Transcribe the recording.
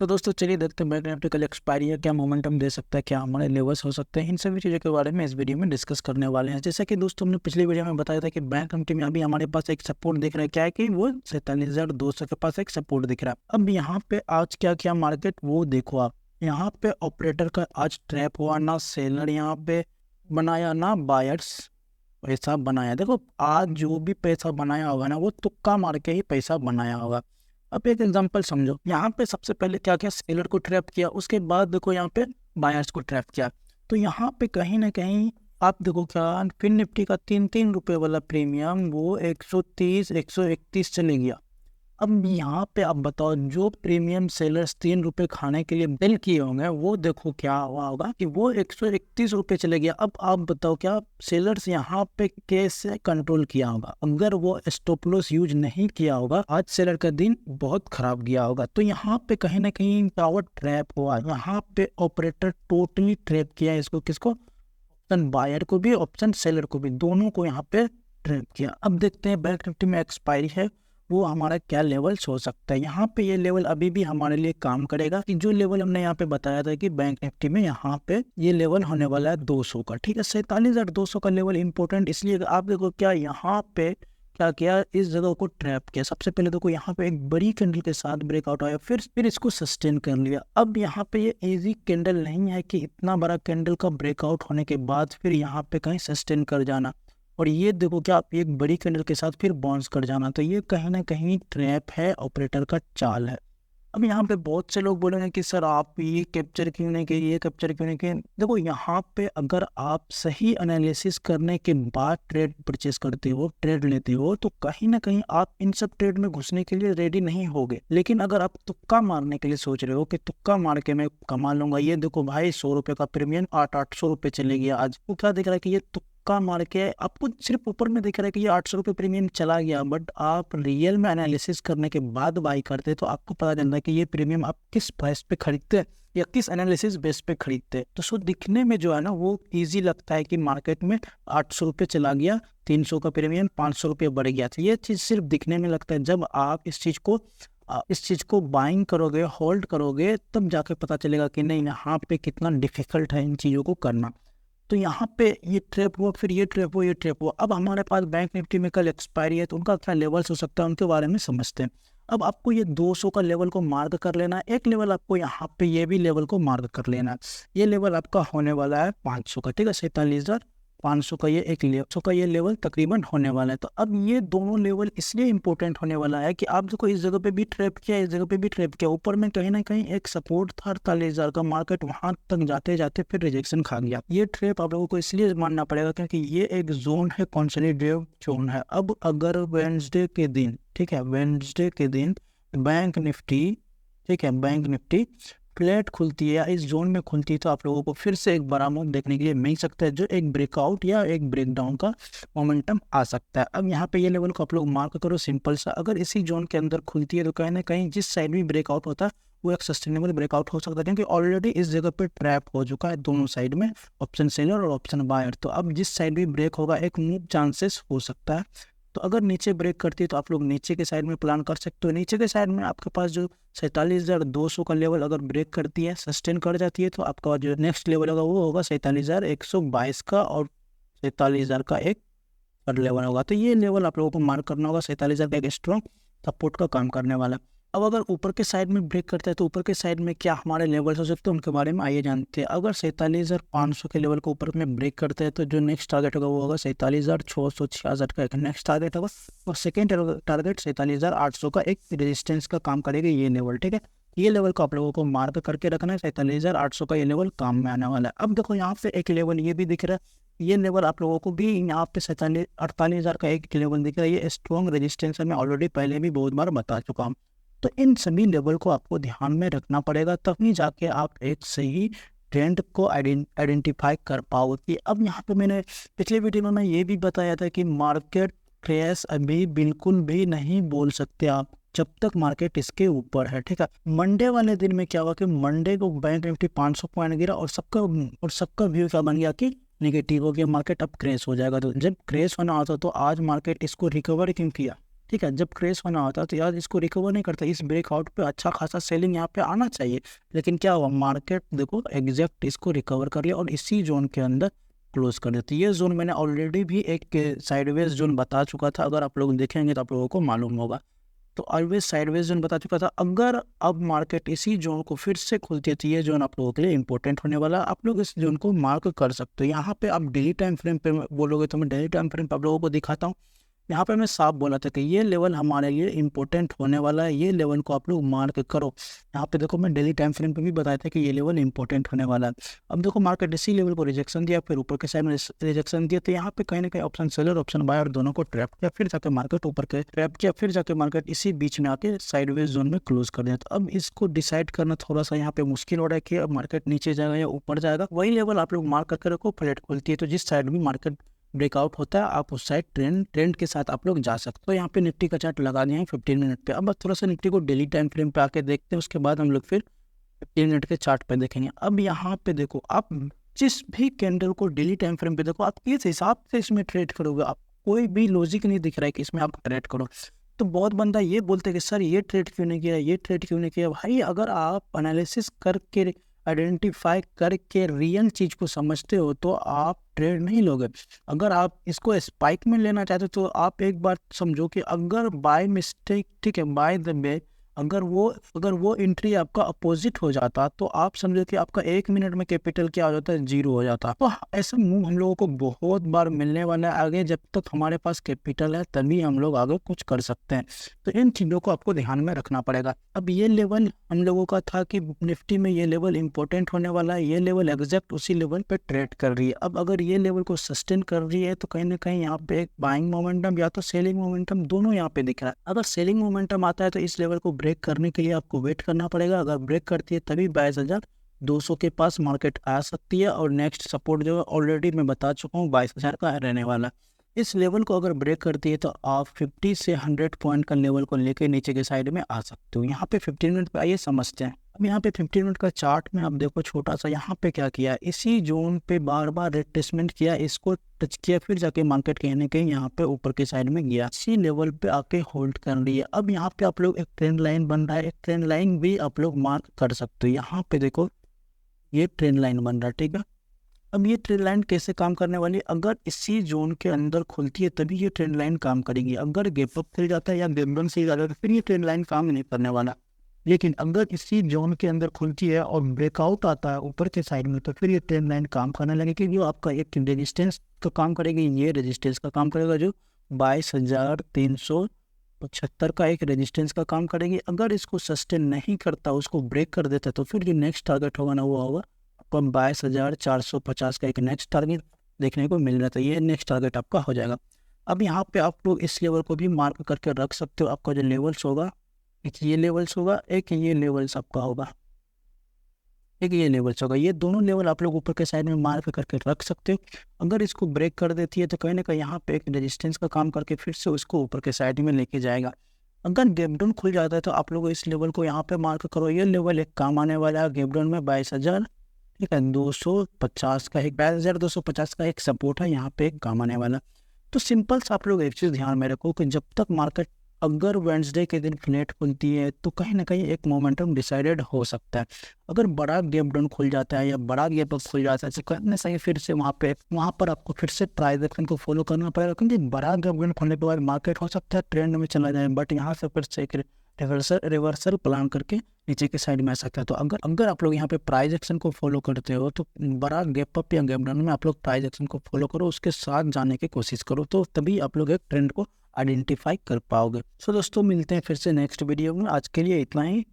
तो दोस्तों चलिए देखते हैं बैंक निफ्टी कल एक्सपायरी है, क्या मोमेंटम दे सकता है, क्या हमारे लेवल्स हो सकते हैं। इन सभी चीज़ों के बारे में इस वीडियो में डिस्कस करने वाले हैं। जैसा कि दोस्तों हमने पिछली वीडियो में बताया था कि बैंक निफ्टी में अभी हमारे पास एक सपोर्ट दिख रहा है, क्या है कि वो 47,200 के पास एक सपोर्ट दिख रहा है। अब यहाँ पे आज क्या किया मार्केट वो देखो आप, यहाँ पे ऑपरेटर का आज ट्रैप हुआ, ना सेलर यहाँ पे बनाया ना बायर्स पैसा बनाया। देखो आज जो भी पैसा बनाया होगा ना वो तुक्का मार के ही पैसा बनाया होगा। अब एक एग्जांपल समझो, यहाँ पे सबसे पहले क्या किया, सेलर को ट्रैप किया, उसके बाद देखो यहाँ पे बायर्स को ट्रैप किया। तो यहाँ पे कहीं ना कहीं आप देखो क्या, फिर निफ्टी का 3-3 रुपए वाला प्रीमियम वो 130 131 चले गया। अब यहाँ पे आप बताओ, जो प्रीमियम सेलर्स 3 रुपए खाने के लिए बिल किए होंगे वो देखो क्या हुआ होगा कि वो 131 रुपए चले गया। अब आप बताओ क्या सेलर्स यहाँ पे कैसे कंट्रोल किया होगा। अगर वो स्टॉप लॉस यूज नहीं किया होगा, आज सेलर का दिन बहुत खराब गया होगा। तो यहाँ पे कहीं ना कहीं पावर ट्रैप हुआ, यहाँ पे ऑपरेटर टोटली ट्रैप किया इसको, किसको, ऑप्शन बायर को भी ऑप्शन सेलर को भी, दोनों को यहाँ पे ट्रैप किया। अब देखते हैं बैंक निफ्टी में एक्सपायरी है, वो हमारा क्या लेवल्स हो सकता है। यहाँ पे ये लेवल अभी भी हमारे लिए काम करेगा कि जो लेवल हमने यहाँ पे बताया था कि बैंक निफ्टी में यहाँ पे ये लेवल होने वाला है 200 का। ठीक है, 47,200 का लेवल इंपॉर्टेंट इसलिए आप देखो क्या यहाँ पे क्या किया, इस जगह को ट्रैप किया। सबसे पहले देखो यहाँ पे एक बड़ी कैंडल के साथ ब्रेकआउट आया, फिर इसको सस्टेन कर लिया। अब यहाँ पे ये इजी कैंडल नहीं है कि इतना बड़ा कैंडल का ब्रेकआउट होने के बाद फिर यहाँ पे कहीं सस्टेन कर जाना, और ये देखो क्या आप एक बड़ी कैंडल के साथ फिर बाउंस कर जाना। तो ये कहीं ना कहीं ट्रैप है, ऑपरेटर का चाल है। अब यहाँ पे बहुत से लोग बोलेंगे कि सर आप ये कैप्चर क्यों नहीं किए, ये कैप्चर क्यों नहीं किए। देखो यहाँ पे अगर आप सही एनालिसिस करने के बाद ट्रेड परचेस करते हो, ट्रेड लेते हो, तो कहीं ना कहीं आप इन सब ट्रेड में घुसने के लिए रेडी नहीं होगे। लेकिन अगर आप तुक्का मारने के लिए सोच रहे हो कि तुक्का मार के मैं कमा लूंगा, ये देखो भाई 100 रुपए का प्रीमियम 800 रुपए चले गया आज, वो क्या दिख रहा है कि ये तुक्का मार के आपको सिर्फ ऊपर में दिख रहा है कि ये 800 रुपये प्रीमियम चला गया, बट आप रियल में एनालिसिस करने के बाद बाई करते तो आपको पता चलता है कि ये प्रीमियम आप किस प्राइस पे खरीदते हैं या किस एनालिसिस बेस पे खरीदते हैं। तो सो दिखने में जो है ना वो इजी लगता है कि मार्केट में 800 रुपये चला गया, 300 का प्रीमियम 500 रुपये बढ़ गया था। ये चीज़ सिर्फ दिखने में लगता है, जब आप इस चीज़ को बाइंग करोगे, होल्ड करोगे, तब जाके पता चलेगा कि नहीं यहाँ पे कितना डिफिकल्ट है इन चीज़ों को करना। तो यहाँ पे ये ट्रैप हुआ, फिर ये ट्रैप हुआ, ये ट्रैप हुआ। अब हमारे पास बैंक निफ्टी में कल एक्सपायरी है, तो उनका क्या लेवल्स हो सकता है उनके बारे में समझते हैं। अब आपको ये 200 का लेवल को मार्क कर लेना है, एक लेवल आपको यहाँ पे ये भी लेवल को मार्क कर लेना है। ये लेवल आपका होने वाला है 500 का, ठीक है, 47,500 का ये एक लेवल का ये लेवल तकरीबन होने वाला है। तो अब ये दोनों लेवल इसलिए इंपॉर्टेंट होने वाला है कि आप देखो इस जगह पे भी ट्रैप किया, इस जगह पे भी ट्रैप किया, ऊपर में कहीं ना कहीं एक सपोर्ट था 48,000 का, मार्केट वहां तक जाते जाते फिर रिजेक्शन खा गया। ये ट्रैप आप लोगों को इसलिए मानना पड़ेगा क्योंकि ये एक जोन है, कंसोलिडेटिव जोन है। अब अगर वेडनेसडे के दिन, ठीक है, वेडनेसडे के दिन बैंक निफ्टी, ठीक है, बैंक निफ्टी फ्लैट खुलती है या इस जोन में खुलती है, तो आप लोगों को फिर से एक बड़ा मूव देखने के लिए मिल सकता है, जो एक ब्रेकआउट या एक ब्रेकडाउन का मोमेंटम आ सकता है। अब यहाँ पे ये लेवल को आप लोग मार्क करो सिंपल सा, अगर इसी जोन के अंदर खुलती है तो कहीं ना कहीं जिस साइड भी ब्रेकआउट होता है वो एक सस्टेनेबल ब्रेकआउट हो सकता है, क्योंकि ऑलरेडी इस जगह पे ट्रैप हो चुका है दोनों साइड में, ऑप्शन सेलर और ऑप्शन बायर। तो अब जिस साइड भी ब्रेक होगा एक मूव चांसेस हो सकता है। तो अगर नीचे ब्रेक करती है तो आप लोग नीचे के साइड में प्लान कर सकते हो। नीचे के साइड में आपके पास जो 47,200 का लेवल अगर ब्रेक करती है, सस्टेन कर जाती है, तो आपका जो नेक्स्ट लेवल होगा वो होगा 47,122 का, और 47,000 का एक लेवल होगा। तो ये लेवल आप लोगों को मार्क करना होगा, 47,000 का एक स्ट्रॉन्ग सपोर्ट का काम करने वाला। अब अगर ऊपर के साइड में ब्रेक करता है तो ऊपर के साइड में क्या हमारे लेवल्स हो सकते हैं उनके बारे में आइए जानते हैं। अगर 47,500 के लेवल को ऊपर में ब्रेक करते हैं तो जो नेक्स्ट टारगेट होगा वो होगा 47,666 का एक नेक्स्ट टारगेट होगा, और सेकेंड टारगेट 47,800 का एक रेजिस्टेंस का काम करेगा ये लेवल, ठीक है। ये लेवल को आप लोगों को मार्क करके रखना है, 47,800 का ये लेवल काम में आने वाला है। अब देखो यहाँ पे एक लेवल ये भी दिख रहा है, ये लेवल आप लोगों को भी यहाँ पे 48,000 का एक लेवल दिख रहा है, ये स्ट्रॉन्ग रेजिस्टेंस है, मैं ऑलरेडी पहले भी बहुत बार बता चुका हूँ। तो इन सभी लेवल को आपको ध्यान में रखना पड़ेगा, तभी जाके आप एक सही ट्रेंड को आइडेंटिफाई कर पाओगे। अब यहाँ पे मैंने पिछले वीडियो में मैं ये भी बताया था कि मार्केट क्रैश अभी बिल्कुल भी नहीं बोल सकते आप जब तक मार्केट इसके ऊपर है, ठीक है। मंडे वाले दिन में क्या हुआ कि मंडे को बैंक निफ्टी 500 पॉइंट गिरा और सबका व्यू क्या बन गया कि नेगेटिव हो गया, मार्केट अब क्रैश हो जाएगा। तो जब क्रैश होना होता तो आज मार्केट इसको रिकवर क्यों किया, ठीक है, जब क्रैश होना होता है तो यार इसको रिकवर नहीं करता, इस ब्रेकआउट पे अच्छा खासा सेलिंग यहाँ पे आना चाहिए, लेकिन क्या हुआ, मार्केट देखो एग्जैक्ट इसको रिकवर कर लिया और इसी जोन के अंदर क्लोज कर देती है। ये जोन मैंने ऑलरेडी भी एक साइडवेज जोन बता चुका था, अगर आप लोग देखेंगे तो आप लोगों को मालूम होगा। तो ऑलवेज साइडवेज जोन बता चुका था, अगर अब मार्केट इसी जोन को फिर से खुलती है तो ये जोन आप लोगों के लिए इंपॉर्टेंट होने वाला है। आप लोग इस जोन को मार्क कर सकते हो। यहाँ पे आप डेली टाइम फ्रेम पे बोलोगे तो मैं डेली टाइम फ्रेम पे आप लोगों को दिखाता हूँ। यहाँ पे मैं साफ बोला था कि ये लेवल हमारे लिए इंपॉर्टेंट होने वाला है, ये लेवल को आप लोग मार्क करो। यहाँ पे देखो मैं डेली टाइम फ्रेम पे भी बताया था कि ये लेवल इंपॉर्टेंट होने वाला है। अब देखो मार्केट इसी लेवल को रिजेक्शन दिया, फिर ऊपर के साइड में रिजेक्शन दिया, तो यहाँ पे कहीं ना कहीं ऑप्शन सेलर ऑप्शन बायर दोनों को ट्रैप किया, फिर जाकर मार्केट ऊपर के ट्रैप किया, फिर जाकर मार्केट इसी बीच में आके साइडवेज जोन में क्लोज कर दिया। तो अब इसको डिसाइड करना थोड़ा सा यहाँ पे मुश्किल हो रहा है कि अब मार्केट नीचे जाएगा या ऊपर जाएगा। वही लेवल आप लोग मार्क करके रखो, फ्लैट खुलती है तो जिस साइड भी मार्केट ब्रेकआउट होता है आप उस साइड ट्रेंड के साथ आप लोग जा सकते हो। यहाँ पे निफ्टी का चार्ट लगा दिया है 15 मिनट पे। अब थोड़ा सा निफ्टी को डेली टाइम फ्रेम पे आके देखते हैं, उसके बाद हम लोग फिर 15 मिनट के चार्ट पे देखेंगे। अब यहाँ पे देखो, आप जिस भी कैंडल को डेली टाइम फ्रेम पे देखो, आप किस हिसाब से इसमें ट्रेड करोगे, आप कोई भी लॉजिक नहीं दिख रहा है कि इसमें आप ट्रेड करो। तो बहुत बंदा ये बोलते हैं कि सर ये ट्रेड क्यों नहीं किया, ये ट्रेड क्यों नहीं किया। भाई अगर आप एनालिसिस करके आइडेंटिफाई करके रियल चीज को समझते हो तो आप ट्रेड नहीं लोगे। अगर आप इसको स्पाइक में लेना चाहते हो तो आप एक बार समझो कि अगर बाय मिस्टेक, ठीक है, बाय द वे अगर वो एंट्री आपका अपोजिट हो जाता तो आप समझो कि आपका 1 मिनट में कैपिटल क्या हो जाता है, जीरो हो जाता। तो ऐसा मूव हम लोगों को बहुत बार मिलने वाला है आगे। जब तक हमारे पास कैपिटल है तभी हम लोग आगे कुछ कर सकते हैं। तो इन चीज़ों को आपको ध्यान में रखना पड़ेगा। अब ये लेवल हम लोगों का था कि निफ्टी में ये लेवल इंपॉर्टेंट होने वाला है, ये लेवल एग्जैक्ट उसी लेवल पे ट्रेड कर रही है। अब अगर ये लेवल को सस्टेन कर रही है तो कहीं ना कहीं यहाँ पे एक बाइंग मोमेंटम या तो सेलिंग मोमेंटम दोनों यहाँ पे दिख रहा है। अगर सेलिंग मोमेंटम आता है तो इस लेवल को ब्रेक करने के लिए आपको वेट करना पड़ेगा। अगर ब्रेक करती है तभी 22,200 के पास मार्केट आ सकती है। और नेक्स्ट सपोर्ट जो है ऑलरेडी मैं बता चुका हूँ 22,000 का रहने वाला। इस लेवल को अगर ब्रेक करती है तो आप 50 से 100 पॉइंट का लेवल को लेकर नीचे के साइड में आ सकते हो। यहाँ पे 15 मिनट पे आइए समझते हैं। अब यहाँ पे 15 मिनट का चार्ट में आप देखो छोटा सा, यहाँ पे क्या किया, इसी जोन पे बार बार रिट्रेसमेंट किया, इसको टच किया, फिर जाके मार्केट कहीं ना कहीं यहाँ पे ऊपर के साइड में गया, इसी लेवल पे आके होल्ड कर रही है। अब यहाँ पे आप लोग एक ट्रेंड लाइन बन रहा है, एक ट्रेंड लाइन भी आप लोग मार्क कर सकते हो। यहाँ पे देखो ये ट्रेंड लाइन बन रहा है, ठीक है। अब ये ट्रेंड लाइन कैसे काम करने वाली है, अगर इसी जोन के अंदर खुलती है तभी ये ट्रेंड लाइन काम करेगी। अगर गैप अप खुल जाता है या गैप डाउन से जाता है तो फिर ये ट्रेंड लाइन काम नहीं करने वाला। लेकिन अगर इसी जोन के अंदर खुलती है और ब्रेकआउट आता है ऊपर के साइड में तो फिर ये ट्रेंड लाइन काम करने लगेगी। जो आपका एक रेजिस्टेंस का काम करेगी, ये रेजिस्टेंस का काम करेगा, जो 22,375 का एक रेजिस्टेंस का काम करेगी। अगर इसको सस्टेन नहीं करता, उसको ब्रेक कर देता, तो फिर जो नेक्स्ट टारगेट होगा ना वो होगा आपका 22,450 का एक नेक्स्ट टारगेट देखने को मिल रहा था। ये नेक्स्ट टारगेट आपका हो जाएगा। अब यहाँ पे आप लोग इस लेवल को भी मार्क करके रख सकते हो। आपका जो लेवल्स होगा, एक ये लेवल्स होगा, एक ये लेवल्स आपका होगा, एक ये लेवल्स होगा। ये दोनों लेवल आप लोग ऊपर के साइड में मार्क करके रख सकते हो। अगर इसको ब्रेक कर देती है तो कहीं ना कहीं यहाँ पे एक रेजिस्टेंस का काम करके फिर से उसको ऊपर के साइड में लेके जाएगा। अगर गैप डाउन खुल जाता है तो आप लोग इस लेवल को यहाँ पे मार्क करो। ये लेवल एक काम आने वाला है गैप डाउन में 22,000, ठीक है, 250 का एक 22,250 का एक सपोर्ट है, यहाँ पे एक काम आने वाला। तो सिंपल सा आप लोग एक चीज़ ध्यान में रखो कि जब तक मार्केट अगर वेडनेसडे के दिन फ्लैट खुलती है तो कहीं ना कहीं एक मोमेंटम डिसाइडेड हो सकता है। अगर बड़ा गैप डाउन खुल जाता है या बड़ा गैप अप खुल जाता है तो कहीं सही फिर से वहाँ पर आपको फिर से प्राइस एक्शन को फॉलो करना पड़ेगा, क्योंकि बड़ा गैप डाउन खुलने के बाद मार्केट हो सकता है ट्रेंड में चला जाए, बट यहाँ से फिर से एक रिवर्सल प्लान करके नीचे के साइड में आ सकता है। तो अगर आप लोग यहाँ पे प्राइस एक्शन को फॉलो करते हो तो बड़ा गैप अप या गैप डाउन में आप लोग प्राइस एक्शन को फॉलो करो, उसके साथ जाने की कोशिश करो, तो तभी आप लोग एक ट्रेंड को आइडेंटिफाई कर पाओगे। सो दोस्तों मिलते हैं फिर से नेक्स्ट वीडियो में। आज के लिए इतना ही।